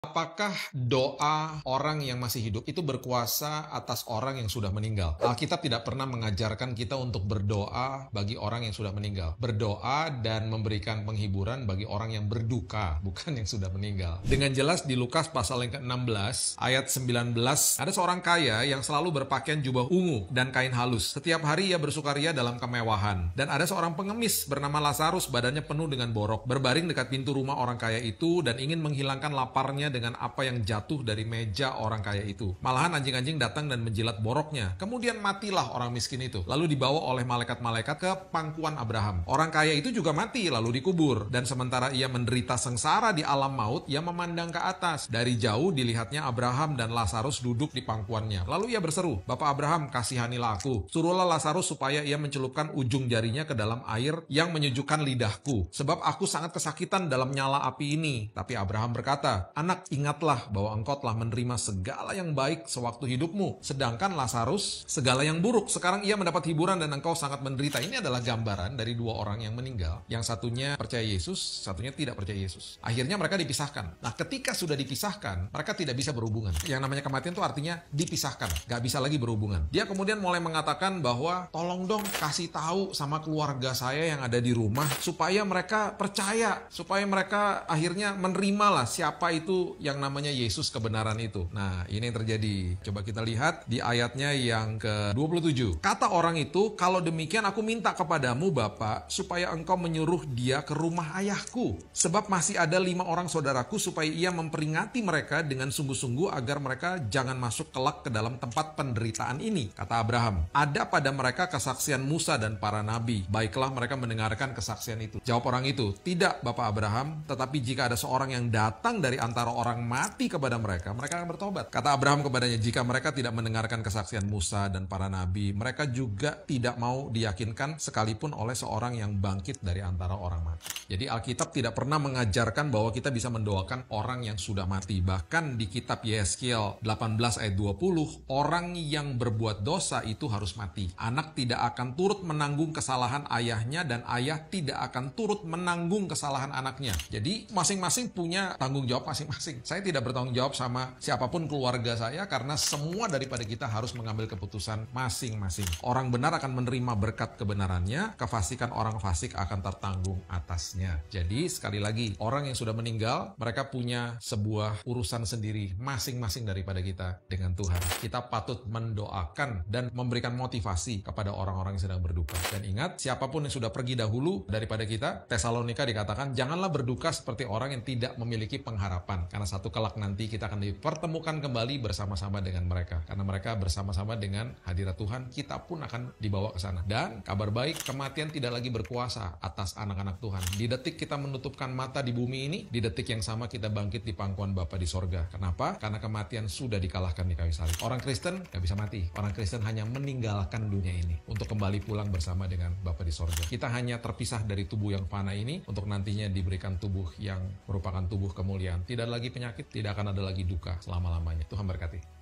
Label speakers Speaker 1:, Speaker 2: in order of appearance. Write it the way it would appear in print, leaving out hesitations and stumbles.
Speaker 1: Apakah doa orang yang masih hidup itu berkuasa atas orang yang sudah meninggal? Alkitab tidak pernah mengajarkan kita untuk berdoa bagi orang yang sudah meninggal. Berdoa dan memberikan penghiburan bagi orang yang berduka, bukan yang sudah meninggal. Dengan jelas di Lukas pasal yang ke-16, ayat 19, ada seorang kaya yang selalu berpakaian jubah ungu dan kain halus. Setiap hari ia bersukaria dalam kemewahan. Dan ada seorang pengemis bernama Lazarus, badannya penuh dengan borok, berbaring dekat pintu rumah orang kaya itu dan ingin menghilangkan laparnya dengan apa yang jatuh dari meja orang kaya itu. Malahan anjing-anjing datang dan menjilat boroknya. Kemudian matilah orang miskin itu. Lalu dibawa oleh malaikat-malaikat ke pangkuan Abraham. Orang kaya itu juga mati lalu dikubur. Dan sementara ia menderita sengsara di alam maut, ia memandang ke atas. Dari jauh dilihatnya Abraham dan Lazarus duduk di pangkuannya. Lalu ia berseru, "Bapak Abraham, kasihanilah aku. Suruhlah Lazarus supaya ia mencelupkan ujung jarinya ke dalam air yang menyejukkan lidahku. Sebab aku sangat kesakitan dalam nyala api ini." Tapi Abraham berkata, "Anak, ingatlah bahwa engkau telah menerima segala yang baik sewaktu hidupmu, sedangkan Lazarus segala yang buruk. Sekarang ia mendapat hiburan dan engkau sangat menderita." Ini adalah gambaran dari dua orang yang meninggal. Yang satunya percaya Yesus, satunya tidak percaya Yesus. Akhirnya mereka dipisahkan. Nah, ketika sudah dipisahkan, mereka tidak bisa berhubungan. Yang namanya kematian itu artinya dipisahkan, gak bisa lagi berhubungan. Dia kemudian mulai mengatakan bahwa, "Tolong dong kasih tahu sama keluarga saya yang ada di rumah supaya mereka percaya, supaya mereka akhirnya menerima lah siapa itu yang namanya Yesus kebenaran itu." Nah, ini yang terjadi. Coba kita lihat di ayatnya yang ke-27. Kata orang itu, "Kalau demikian aku minta kepadamu Bapak, supaya engkau menyuruh dia ke rumah ayahku. Sebab masih ada 5 orang saudaraku, supaya ia memperingati mereka dengan sungguh-sungguh agar mereka jangan masuk kelak ke dalam tempat penderitaan ini." Kata Abraham, "Ada pada mereka kesaksian Musa dan para nabi. Baiklah mereka mendengarkan kesaksian itu." Jawab orang itu, "Tidak Bapak Abraham, tetapi jika ada seorang yang datang dari antara orang mati kepada mereka, mereka akan bertobat." Kata Abraham kepadanya, "Jika mereka tidak mendengarkan kesaksian Musa dan para nabi, mereka juga tidak mau diyakinkan sekalipun oleh seorang yang bangkit dari antara orang mati." Jadi Alkitab tidak pernah mengajarkan bahwa kita bisa mendoakan orang yang sudah mati. Bahkan di kitab Yeskiel 18 ayat 20, orang yang berbuat dosa itu harus mati. Anak tidak akan turut menanggung kesalahan ayahnya dan ayah tidak akan turut menanggung kesalahan anaknya. Jadi masing-masing punya tanggung jawab masing-masing. Saya tidak bertanggung jawab sama siapapun keluarga saya karena semua daripada kita harus mengambil keputusan masing-masing. Orang benar akan menerima berkat kebenarannya, kefasikan orang fasik akan tertanggung atasnya. Jadi sekali lagi, orang yang sudah meninggal, mereka punya sebuah urusan sendiri masing-masing daripada kita dengan Tuhan. Kita patut mendoakan dan memberikan motivasi kepada orang-orang yang sedang berduka. Dan ingat, siapapun yang sudah pergi dahulu daripada kita, Tesalonika dikatakan, janganlah berduka seperti orang yang tidak memiliki pengharapan. Karena satu kelak nanti kita akan dipertemukan kembali bersama-sama dengan mereka. Karena mereka bersama-sama dengan hadirat Tuhan, kita pun akan dibawa ke sana. Dan kabar baik, kematian tidak lagi berkuasa atas anak-anak Tuhan. Di detik kita menutupkan mata di bumi ini, di detik yang sama kita bangkit di pangkuan Bapa di sorga. Kenapa? Karena kematian sudah dikalahkan di kayu salib. Orang Kristen gak bisa mati. Orang Kristen hanya meninggalkan dunia ini untuk kembali pulang bersama dengan Bapa di sorga. Kita hanya terpisah dari tubuh yang fana ini untuk nantinya diberikan tubuh yang merupakan tubuh kemuliaan. Tidak lagi penyakit, tidak akan ada lagi duka selama-lamanya. Tuhan berkati.